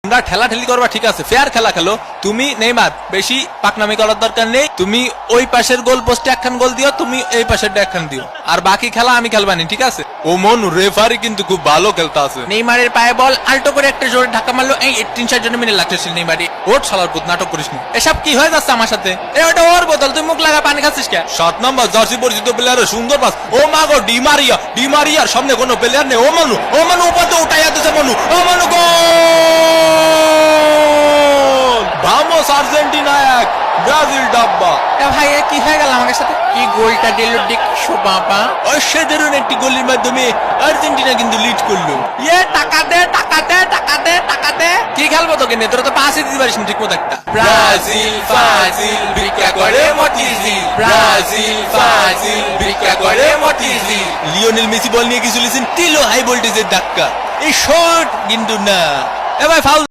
তোমরা ঠেলাঠেলি করবা ঠিক আছে, ফেয়ার খেলা খেলো। তুমি নেইমার বেশি পাকনামি করার দরকার নেই। তুমি ওই পাশের গোল পোস্টে একখান গোল দিও, তুমি এই পাশের একখান দিও, আর বাকি খেলা আমি খেলবানি, ঠিক আছে? ও মনু রেফারি কিন্তু খুব ভালো খেলতে আছে। নেইমারের পায়ে বল আল্টো করে একটা জোরে ধাক্কা মারলো, এই 3-4 মিনিট লাগতেছিল নেইমারি। ওর শালার পুত নাটক করিস না। এসব কি হয়ে যাচ্ছে আমার সাথে? ওটা ওর বোতল, তুই মুখ লাগা পানি খাচ্ছিস কে? 7 নম্বর জার্সি পরিচিত প্লেয়ারের সুন্দর পাস। ও মা গো, ডিমারিয়ার সামনে কোনো প্লেয়ার নেই। ও মনু উপাতে উঠাইয়া দিছে মনু। ও মনু গোল! ভামোস আর্জেন্টিনা 1, ব্রাজিল ডাব্বা। ভাই কি হয়ে গেল আমার সাথে? কি গোলটা দিল দেখছো বাবা? অসাধারণ একটি গোলের মাধ্যমে আর্জেন্টিনা কিন্তু লিড করলো। টাকা দে টাকা দে টাকা দে টাকা দে। কি খেলবো তোকে নিয়ে? তোরা তো পাসই দিতে পারিস না ঠিক মতো একটা। ব্রাজিল ফাজিল ভিক্ষা করে মতিঝিল, ব্রাজিল ফাজিল ভিক্ষা করে মতিঝিল। লিওনেল মেসি বল নিয়ে কিছু লিসেন, দিল হাই ভোল্টেজের ধাক্কা। এই শট কিন্তু না। এ ভাই ফাউল।